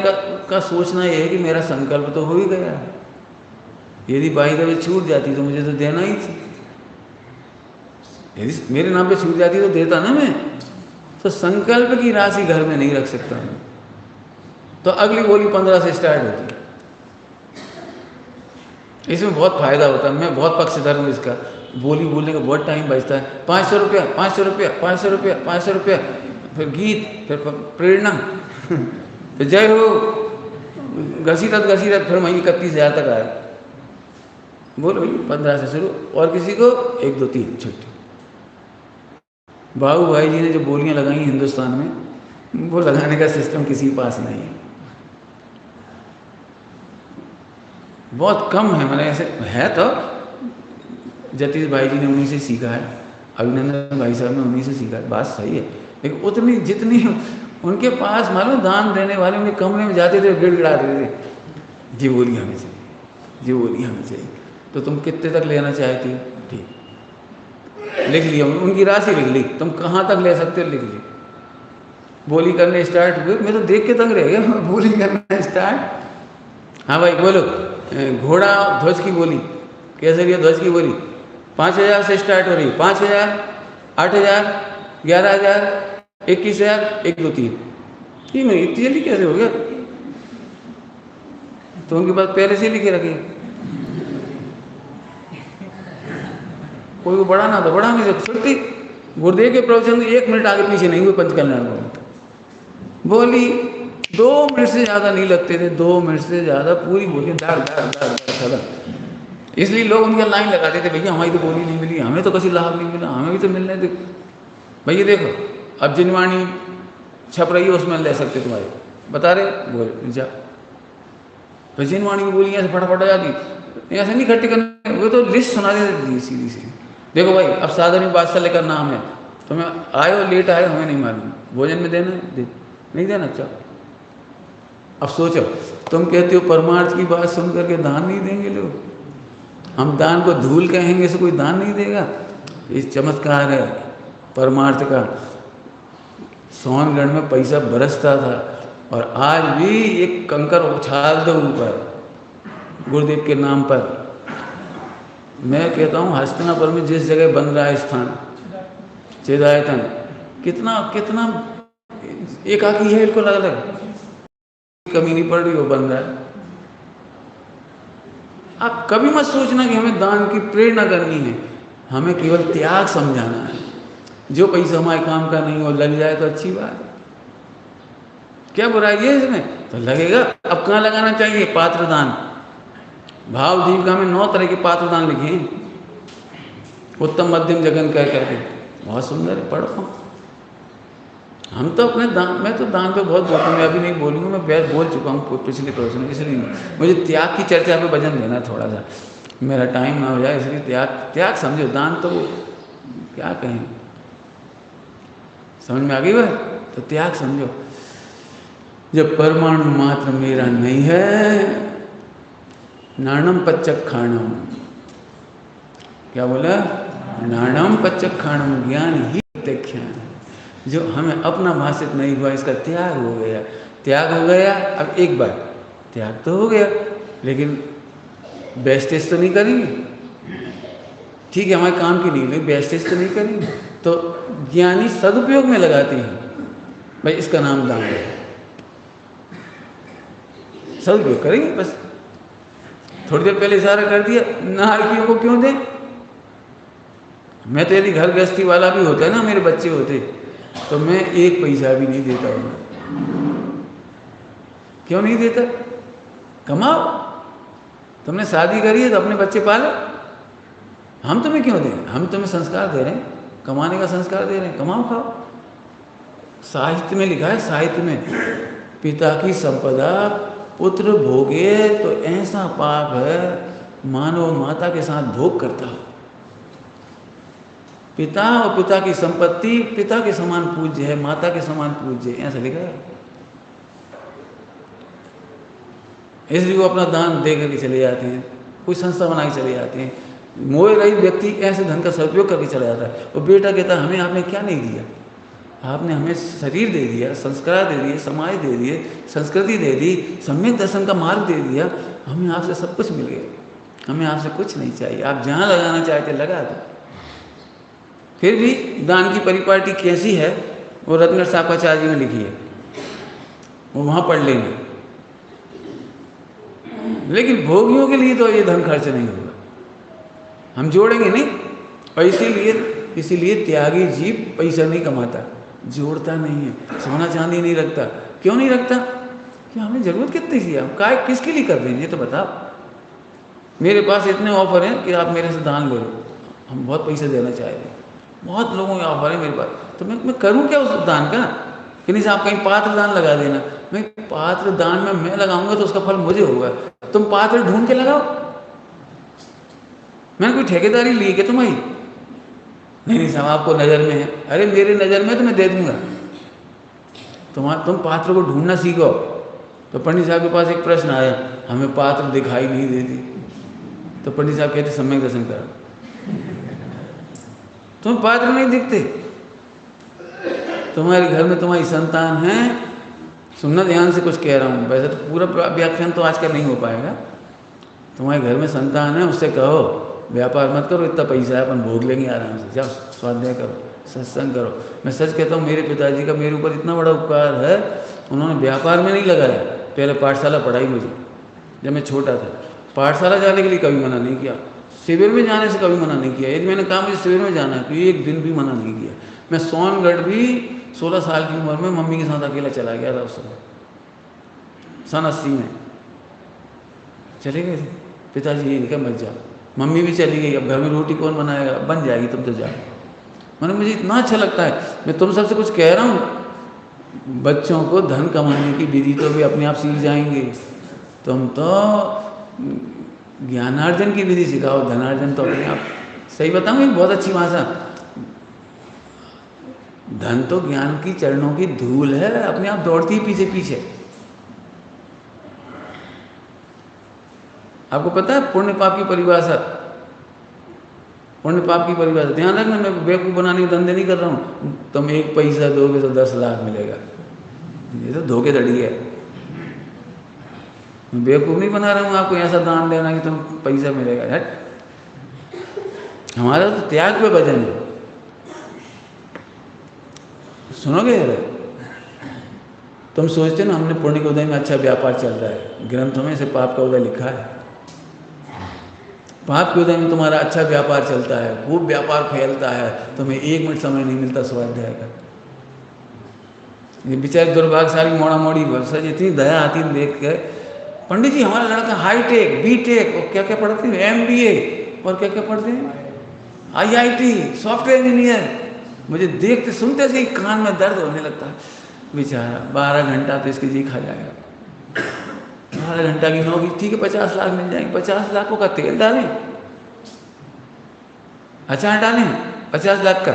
का सोचना ये है कि मेरा संकल्प तो हो ही गया है, यदि बाई द वे छूट जाती तो मुझे तो देना ही थी, यदि मेरे नाम पे छूट जाती तो देता ना मैं। तो संकल्प की राशि घर में नहीं रख सकता मैं। तो अगली बोली 15 से स्टार्ट होती है। इसमें बहुत फायदा होता है, मैं बहुत पक्षधर हूँ इसका। बोली बोलने का बहुत टाइम बचता है। 500 रुपया, 500 रुपया, 500 रुपया, 500 रुपया, फिर गीत, फिर प्रेरणा, फिर जय हो, घसीटत घसीटत फिर वहीं 31,000 तक आए। बोलो 15 से शुरू, और किसी को 1 2 3 छुट्टी। बाबू भाई जी ने जो बोलियां लगाई हिंदुस्तान में, वो लगाने का सिस्टम किसी के पास नहीं है, बहुत कम है। मैंने ऐसे है तो जतीश भाई जी ने उन्हीं से सीखा है, अभिनंदन भाई साहब ने उन्हीं से सीखा है, बात सही है। लेकिन उतनी जितनी उनके पास, मालूम दान देने वाले उनके कमरे में जाते थे, गिड़गिड़ा देते थे, जी बोली हमें चाहिए, जी बोली हमें चाहिए। तो तुम कितने तक लेना चाहती हो? ठीक, लिख लिया, उनकी राशि लिख ली, तुम कहाँ तक ले सकते हो लिख ली। बोली करने स्टार्ट हुए, मैं तो देख के तंग रह गया, बोली करना स्टार्ट। हाँ भाई बोलो, घोड़ा ध्वज की बोली कैसे रही है? ध्वज की बोली 5,000 से स्टार्ट हो रही है, 5,000, 8,000, 11,000, 21,000, 1 2 3। ये मैं इतनी जल्दी कैसे हो गया? तो उनके पास पहले से लिखे रखे, कोई को बढ़ाना तो बढ़ा नहीं सकते। छुट्टी गुरुदेव के प्रवचन 1 मिनट आगे पीछे नहीं हुए पंच कल्याण बोली, 2 मिनट से ज़्यादा नहीं लगते थे, 2 मिनट से ज़्यादा पूरी बोली दार दार दार दार। इसलिए लोग उनका लाइन लगाते थे, भैया हमारी तो बोली नहीं मिली, हमें तो किसी लाभ नहीं मिला, हमें भी तो मिलने दे। भैया देखो अब जिनवाणी छप रही है उसमें ले सकते तुम्हारे, बता रहे बोल जा। तो जिनवाणी की बोली ऐसे फटाफट आ जाती, ऐसे नहीं इकट्ठी करने, वो तो लिस्ट सुना देती सीधी सीधी। देखो भाई अब साधन वात्सल्य का नाम है, तुम्हें आए हो लेट आए हमें नहीं मालूम, भोजन में देना दे, नहीं देना अच्छा। अब सोचो, तुम कहते हो परमार्थ की बात सुन करके दान नहीं देंगे लोग, हम दान को धूल कहेंगे से कोई दान नहीं देगा। ये चमत्कार है परमार्थ का। सोनगढ़ में पैसा बरसता था और आज भी एक कंकर उछाल दो ऊपर गुरुदेव के नाम पर। मैं कहता हूँ हस्तिनापुर में जिस जगह बन रहा है स्थान चेदायतन, कितना कितना एकाकी है, बिल्कुल अलग अलग, कमी नहीं पड़ रही, वो बन रहा है। आप कभी मत सोचना कि हमें दान की प्रेरणा करनी है, हमें केवल त्याग समझाना है। जो पैसा हमारे काम का नहीं हो लग जाए तो अच्छी बात है, क्या बुराई है इसमें? तो लगेगा। अब कहाँ लगाना चाहिए? पात्र दान। भाव दीपिका में 9 तरह के पात्र दान लिखे हैं, उत्तम मध्यम जगन कह करके, बहुत सुंदर है, पढ़ो। हम तो अपने दान, मैं तो दान पे बहुत बोलता हूँ, मैं अभी नहीं बोलूँगा, मैं बोल चुका हूँ पिछले प्रवचन में, इसलिए मुझे त्याग की चर्चा पे वजन देना थोड़ा सा, मेरा टाइम ना हो जाए, इसलिए त्याग समझो। दान तो वो क्या कहें, समझ में आ गई बात? तो त्याग समझो। जब परमाणु मात्र मेरा नहीं है, नाणम पच्चक खाणम, क्या बोला? नाणम पच्चक खाणम, ज्ञान ही प्रत्यक्षान। जो हमें अपना भाषित नहीं हुआ, इसका त्याग हो गया। त्याग हो गया, अब एक बार त्याग तो हो गया, लेकिन वेस्टेज तो नहीं करेंगे। ठीक है हमारे काम की नहीं, लेकिन वेस्टेज तो नहीं करेंगे। तो ज्ञानी सदुपयोग में लगाते हैं, भाई इसका नाम दान है, सदुपयोग करेंगे। बस थोड़ी देर पहले इशारा कर दिया, नारकियों को क्यों दें? मैं तो यदि घर गृहस्थी वाला भी होता है ना, मेरे बच्चे होते, तो मैं 1 पैसा भी नहीं देता हूँ। क्यों नहीं देता? कमाओ, तुमने शादी करी है तो अपने बच्चे पालो, हम तुम्हें क्यों दें? हम तुम्हें संस्कार दे रहे हैं, कमाने का संस्कार दे रहे हैं, कमाओ खाओ। साहित्य में लिखा है, साहित्य में, पिता की संपदा पुत्र भोगे तो ऐसा पाप है मानो माता के साथ भोग करता हो। पिता और पिता की संपत्ति पिता के समान पूज्य है, माता के समान पूज्य है, ऐसा लिखा है। इसलिए वो अपना दान दे करके चले जाते हैं, कोई संस्था बना के चले जाते हैं। मोह रहित व्यक्ति ऐसे धन का सदुपयोग करके चला जाता है। वो बेटा कहता है हमें आपने क्या नहीं दिया, आपने हमें शरीर दे दिया, संस्कार दे दिए, समाज दे दिए, संस्कृति दे दी, सम्यक दर्शन का मार्ग दे दिया, हमें आपसे सब कुछ मिल गया, हमें आपसे कुछ नहीं चाहिए, आप जहाँ लगाना चाहते लगा दो। फिर भी दान की परिपाटी कैसी है वो रत्न सापाचार्य जी में लिखी है, वो वहाँ पढ़ लेंगे। लेकिन भोगियों के लिए तो ये धन खर्च नहीं होगा, हम जोड़ेंगे नहीं। और इसीलिए त्यागी जीव पैसा नहीं कमाता, जोड़ता नहीं है, सोना चांदी नहीं रखता। क्यों नहीं रखता? कि हमें ज़रूरत कितनी थी, आप काय किसके लिए कर रहे हैं ये तो बताओ। मेरे पास इतने ऑफर हैं कि आप मेरे से दान ले लो, हम बहुत पैसे देना चाह रहे हैं, बहुत लोगों के ऑफर है मेरे पास, तो मैं करूँ क्या उस दान का? कि नहीं साहब कहीं पात्र दान लगा देना। मैं पात्र दान में मैं लगाऊंगा तो उसका फल मुझे होगा, तुम पात्र ढूंढ के लगाओ। मैंने कोई ठेकेदारी ली कि तुम्हारी? नहीं साहब आपको नज़र में है। अरे मेरे नज़र में तो मैं दे दूंगा, तुम पात्र को ढूंढना सीखो। तो पंडित साहब के पास एक प्रश्न आया, हमें पात्र दिखाई नहीं देती। तो पंडित साहब कहते सम्यक दर्शन करो, तुम्हें पात्र नहीं दिखते, तुम्हारे घर में तुम्हारी संतान है। सुनना ध्यान से, कुछ कह रहा हूँ, वैसे तो पूरा व्याख्यान तो आजकल नहीं हो पाएगा। तुम्हारे घर में संतान है, उससे कहो व्यापार मत करो, इतना पैसा है अपन भोग लेंगे आराम से, जाओ स्वाध्याय करो, सत्संग करो। मैं सच कहता हूँ, मेरे पिताजी का मेरे ऊपर इतना बड़ा उपकार है, उन्होंने व्यापार में नहीं लगाया। पहले पाठशाला पढ़ाई मुझे, जब मैं छोटा था, पाठशाला जाने के लिए कभी मना नहीं किया, शिविर में जाने से कभी मना नहीं किया। यदि मैंने कहा मुझे शिविर में जाना है तो एक दिन भी मना नहीं किया। मैं सोनगढ़ भी 16 साल की उम्र में मम्मी के साथ अकेला चला गया था, उस समय सन 80 में चले गए थे। पिताजी ये लिखा मत जाओ, मम्मी भी चली गई, अब घर में रोटी कौन बनाएगा, बन जाएगी तुम तो जाओ। मैंने मुझे इतना अच्छा लगता है, मैं तुम सबसे कुछ कह रहा हूँ, बच्चों को धन कमाने की विधि तो भी अपने आप सीख जाएंगे। तुम तो ज्ञानार्जन की विधि सिखाओ, धनार्जन तो अपने आप। सही बताऊँ एक बहुत अच्छी भाषा, धन तो ज्ञान की चरणों की धूल है, अपने आप दौड़ती है पीछे पीछे। आपको पता है पुण्य पाप की परिभाषा? पुण्य पाप की परिभाषा ध्यान रखना, मैं बेवकूफ़ बनाने के धंधे नहीं कर रहा हूँ। तुम 1 पैसा दोगे तो 10 लाख मिलेगा, ये तो धोखेधड़ी है। मैं बेवकूफ़ नहीं बना रहा हूँ आपको, ऐसा दान देना कि तुम पैसा मिलेगा। हट, हमारा तो त्याग पे भजन है। सुनोगे यार, तुम सोचते ना हमने पुण्य के उदय में अच्छा व्यापार चल रहा है, ग्रंथों में से पाप का उदय लिखा है। पाप के उदय में तुम्हारा अच्छा व्यापार चलता है, खूब व्यापार फैलता है, तुम्हें 1 मिनट समय नहीं मिलता स्वाध्याय का। ये बेचारे दुर्भाग्यशाली मोड़ा मोड़ी सच इतनी दया आती है देख के, पंडित जी हमारा लड़का हाईटेक बीटेक और क्या क्या पढ़ते हैं, MBA और क्या क्या पढ़ते हैं, IIT सॉफ्टवेयर इंजीनियर। मुझे देखते सुनते से ही कान में दर्द होने लगता है। बेचारा 12 घंटा तो इसके जी खा जाएगा। 12 घंटा की नौकरी, ठीक है 50 लाख मिल जाएंगे। 50 लाखों का तेल डालें, अचार डालें 50 लाख का,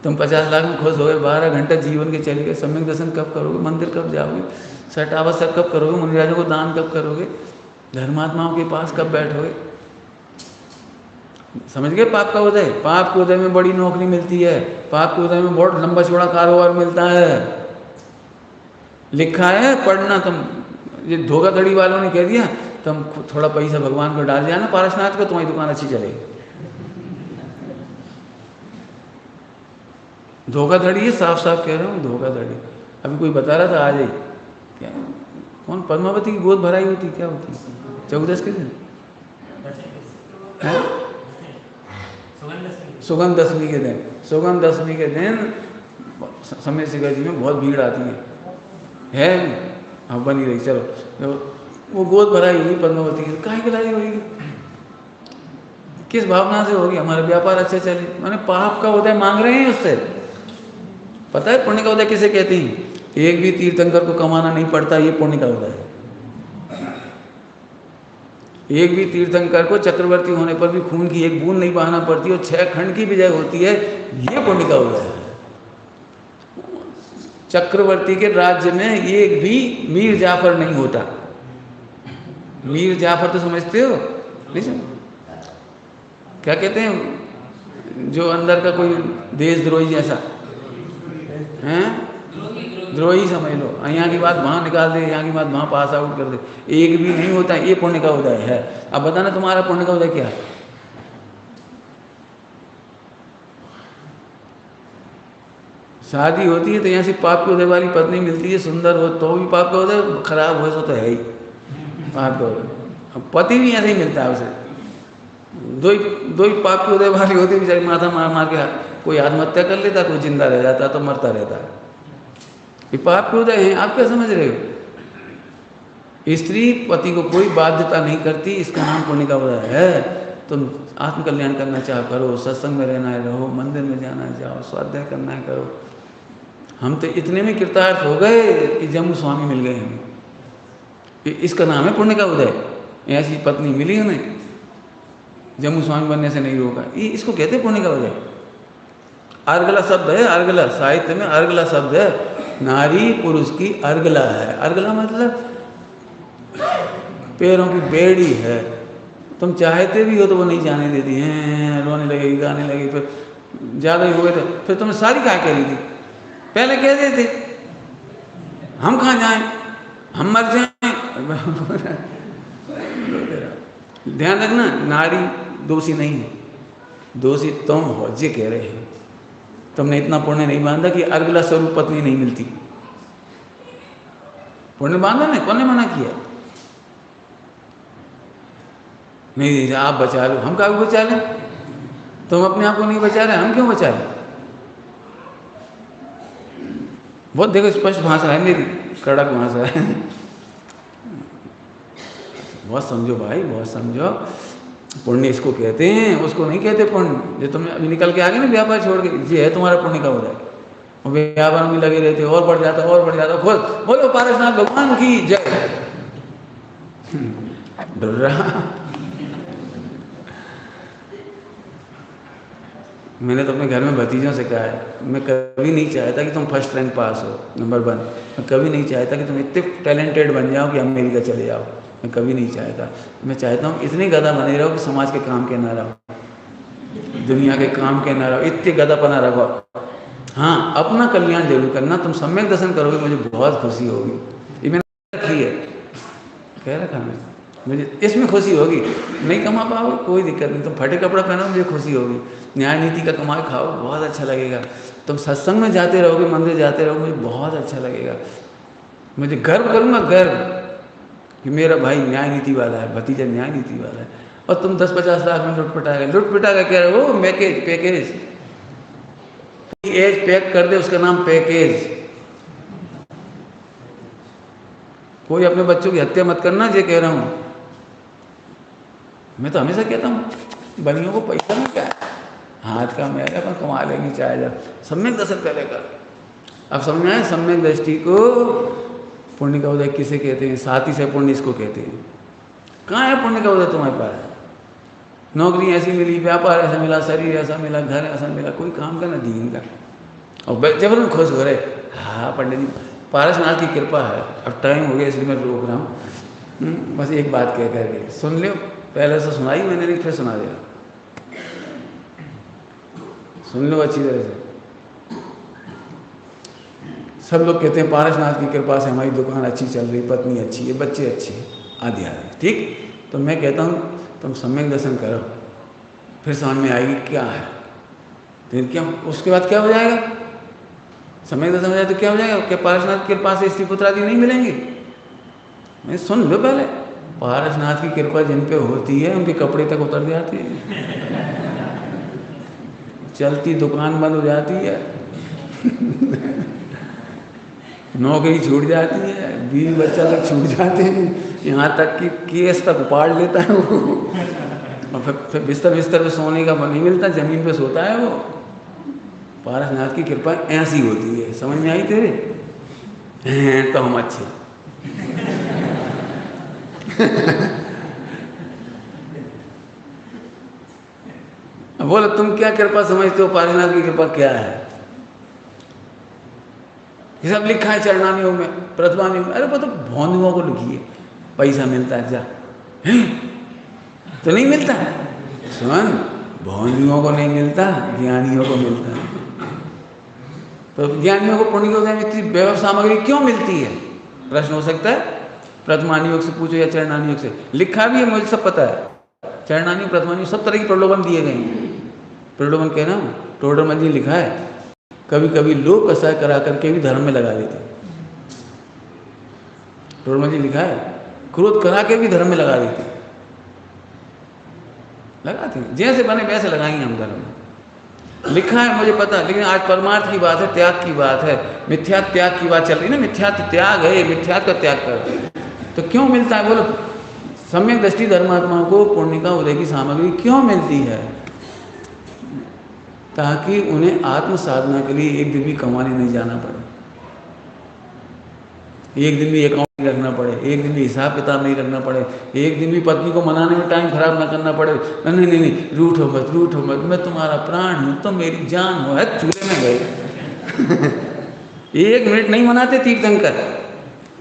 तुम 50 लाख में खुश हो गए। 12 घंटा जीवन के चले गए। सम्यक दर्शन कब करोगे, मंदिर कब जाओगे, सटावसर कब करोगे, मुनिराजों को दान कब करोगे, धर्मात्माओं के पास कब बैठोगे? समझ गए पाप का उदय? पाप के उदय में बड़ी नौकरी मिलती है, पाप के उदय में बहुत लंबा चौड़ा कारोबार मिलता है। लिखा है पढ़ना, तुम ये धोखाधड़ी वालों ने कह दिया तुम थोड़ा पैसा भगवान को डाल दिया ना पारसनाथ को, तुम्हारी दुकान अच्छी चलेगी। धोखाधड़ी है, साफ साफ कह रहा हूँ धोखाधड़ी। अभी कोई बता रहा था आज ही, क्या कौन पद्मावती की गोद भराई होती क्या होती है 14 के दिन, सुगंध दशमी के दिन। सुगंध दशमी के दिन समय शिखर जी में बहुत भीड़ आती है। हाँ बनी रही, चलो वो गोद भराई हुई पद्मावती की, काहे की लड़ाई होगी, किस भावना से होगी? हमारा व्यापार अच्छा चले। मैंने पाप का उदय मांग रहे हैं उससे। पता है पुण्य का उदय किसे कहते हैं? एक भी तीर्थंकर को कमाना नहीं पड़ता, ये पुण्य का उदय है। एक भी तीर्थंकर को चक्रवर्ती होने पर भी खून की एक बूंद नहीं बहाना पड़ती और 6 खंड की विजय होती है, ये पुण्य का उदय है। चक्रवर्ती के राज्य में एक भी मीर जाफर नहीं होता। मीर जाफर तो समझते हो? नहीं, क्या कहते हैं जो अंदर का कोई देशद्रोही जैसा हैं, द्रोही समझ लो। यहाँ की बात वहाँ निकाल दे, यहाँ की बात वहाँ पास आउट कर दे, एक भी नहीं होता। ये पुण्य का उदय है। अब बताना तुम्हारा पुण्य का उदय क्या है? शादी होती है तो यहाँ से पाप के उदय वाली पत्नी मिलती है, सुंदर हो तो भी पाप का उदय, खराब हो तो है ही। अब पति भी ऐसे ही मिलता है उसे, दो ही पाप की उदय वाली होती, बेचारी माथा मार मार के कोई आत्महत्या कर लेता, कोई जिंदा रह जाता, तो मरता रहता है। ये पाप के उदय हैं, आप क्या समझ रहे हो? स्त्री पति को कोई बाध्यता नहीं करती, इसका नाम पुण्य का उदय है। तुम आत्मकल्याण करना चाहो करो, सत्संग में रहना है रहो, मंदिर में जाना है जाओ, स्वाध्याय करना है करो। हम तो इतने में कृतार्थ हो गए कि जम्मू स्वामी मिल गए हमें, इसका नाम है पुण्य का उदय। ऐसी पत्नी मिली उन्हें, जम्मू स्वामी बनने से नहीं रोका, ये इसको कहते हैं पुण्य का उदय। अर्गला शब्द है, अर्गला साहित्य में अर्गला शब्द है, नारी पुरुष की अर्गला है। अर्गला मतलब पैरों की बेड़ी है, तुम चाहते भी हो तो वो नहीं जाने देती हैं, रोने लगेगी, गाने लगेगी, फिर ज़्यादा ही हो गए तो फिर तुमने सारी क्या करी थी? पहले कह देते हम कहाँ जाएं, हम मर जाएं। ध्यान रखना, नारी दोषी नहीं है, दोषी तुम हो जे कह रहे हो। तुमने इतना पुण्य नहीं बांधा कि अर्गला स्वरूप पत्नी नहीं मिलती। पुण्य बांधा नहीं, कौन ने मना किया? नहीं आप बचा लो, हम क्या बचा लें? तुम अपने आप को नहीं बचा रहे, हम क्यों बचा लें? बहुत देखो स्पष्ट भाषा है मेरी, कड़क भाषा है। बहुत समझो भाई, बहुत समझो। पुण्य इसको कहते हैं, उसको नहीं कहते पुण्य। जो तुम अभी निकल के आ गए ना व्यापार छोड़ के, ये है तुम्हारा पुण्य का उदय। और व्यापार में लगे रहते, और बढ़ जाता और बढ़ जाता। खुद बोलो पारसनाथ भगवान की जय। डर रहा मैंने तो अपने घर में भतीजों से कहा है, मैं कभी नहीं चाहता कि तुम फर्स्ट रैंक पास हो, नंबर 1। मैं कभी नहीं चाहता कि तुम इतने टैलेंटेड बन जाओ कि अमेरिका चले जाओ। मैं कभी नहीं चाहता। मैं चाहता हूँ इतने गधा बने रहो कि समाज के काम के ना रहो, दुनिया के काम के ना रहो, इतने गधापना रखो। हाँ, अपना कल्याण जरूर करना। तुम सम्यक दर्शन करोगे, मुझे बहुत खुशी होगी। ये मैंने रखी है, कह रखा मैं, मुझे इसमें खुशी होगी। नहीं कमा पाओगे कोई दिक्कत नहीं, तुम फटे कपड़ा पहनो, मुझे खुशी होगी। न्याय नीति का कमाए खाओ, बहुत अच्छा लगेगा। तुम सत्संग में जाते रहोगे, मंदिर जाते रहोगे, मुझे बहुत अच्छा लगेगा। मुझे गर्व करूँगा, गर्व कि मेरा भाई न्याय नीति वाला है, भतीजा न्याय नीति वाला है। और तुम 10-50 लाख में लुटपिटा का कह रहे हो पैकेज एज पैक कर दे, उसका नाम पैकेज। कोई अपने बच्चों की हत्या मत करना, ये कह रहा हूँ। मैं तो हमेशा कहता हूँ बनियों को पैसा में क्या है, हाथ का मैल अपन कमा लेंगे चाहे जब, सम्यक दर्शन करेगा। अब समझ में आए सम्यक दृष्टि को पुण्य का उदय किसे कहते हैं? साथी से पुण्य इसको कहते हैं। कहाँ है पुण्य का उदय तुम्हारे पास? नौकरी ऐसी मिली, व्यापार ऐसा मिला, शरीर ऐसा मिला, घर ऐसा मिला, कोई काम का ना दीन का, और जब हम खुश हो रहे। हाँ पंडित जी, पारसनाथ की कृपा है। अब टाइम हो गया इसलिए मैं रोक रहा हूँ। बस एक बात कह करके सुन लो, पहले से सुनाई मैंने, नहीं फिर सुना दिया, सुन लो अच्छी तरह से। सब लोग कहते हैं पारसनाथ की कृपा से हमारी दुकान अच्छी चल रही, पत्नी अच्छी है, बच्चे अच्छे हैं, आदि आदि। ठीक, तो मैं कहता हूँ तुम सम्यक दर्शन करो, फिर समझ में आएगी क्या है। फिर क्या उसके बाद क्या हो जाएगा? सम्यक दर्शन हो जाए तो क्या हो जाएगा? क्या पारसनाथ की कृपा से स्त्री पुत्र आदि नहीं मिलेंगे? मैं सुन लो पहले, पारसनाथ की कृपा जिन पे होती है उनके कपड़े तक उतर जाते हैं, चलती दुकान बंद हो जाती है, नौकरी छूट जाती है, बीवी बच्चा तक छूट जाते हैं, यहाँ तक कि केस तक उपाड़ लेता है वो। और फिर बिस्तर पे सोने का नहीं मिलता, जमीन पे सोता है वो। पारसनाथ की कृपा ऐसी होती है, समझ में आई तेरे? हैं तो हम अच्छे। बोलो तुम क्या कृपा समझते हो? पारसनाथ की कृपा क्या है? ये सब लिखा है चरणानियों में, प्रथमानियों में। अरे वो तो भौंदुओं को लिखी है, पैसा मिलता है जा, तो नहीं मिलता। सुन, भौंदुओं को नहीं मिलता, ज्ञानियों को मिलता है। तो ज्ञानियों को पुण्य के उदय में इतनी वैभव सामग्री क्यों मिलती है? प्रश्न हो सकता है। प्रथमानी योग से पूछो या चरणानी योग से, लिखा भी है, मुझे सब पता है। चरणानी प्रथमानी सब तरह की प्रलोभन दिए गए हैं। प्रलोभन कहना टोडरमल जी लिखा है, कभी कभी लोग कसाय करा करके भी धर्म में लगा देते। टोडरमल जी लिखा है, क्रोध करा के भी धर्म में लगा देती, लगाती जैसे बने वैसे लगाएंगे हम धर्म में। लिखा है मुझे पता, लेकिन आज परमार्थ की बात है, त्याग की बात है, मिथ्या त्याग की बात चल रही ना। मिथ्या त्याग है, मिथ्या का त्याग कर तो क्यों मिलता है बोलो? सम्यक दृष्टि धर्मात्माओं को पुण्य का उदय की सामग्री क्यों मिलती है? ताकि उन्हें आत्म साधना के लिए एक दिन भी कमाने नहीं जाना पड़े, एक दिन भी अकाउंट नहीं रखना पड़े, एक दिन भी हिसाब किताब नहीं रखना पड़े, एक दिन भी पत्नी को मनाने में टाइम खराब ना करना पड़े। नहीं नहीं नहीं, रूठो मत, रूठो मत, मैं तुम्हारा प्राण हूँ, तुम मेरी जान हो, है चूल्हे में गए। एक मिनट नहीं मनाते तीर्थंकर।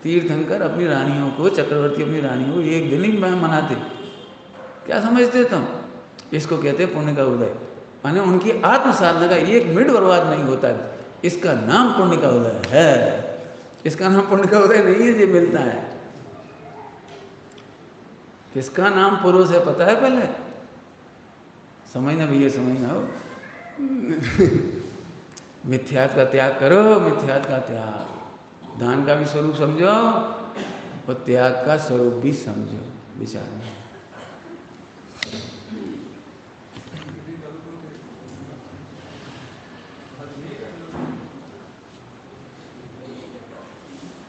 तीर्थंकर अपनी रानियों को, चक्रवर्ती अपनी रानियों को एक दिन ही मनाते। क्या समझते तुम? इसको कहते हैं पुण्य का उदय। माने उनकी आत्म साधना का एक मिनट बर्बाद नहीं होता है, इसका नाम पुण्य का उदय है। इसका नाम पुण्य का उदय नहीं है जो मिलता है। किसका नाम पुरुष है पता है? पहले समझना भैया, समझना हो। मिथ्यात का त्याग करो, मिथ्यात का त्याग। दान का भी स्वरूप समझो और त्याग का स्वरूप भी समझो, विचार में।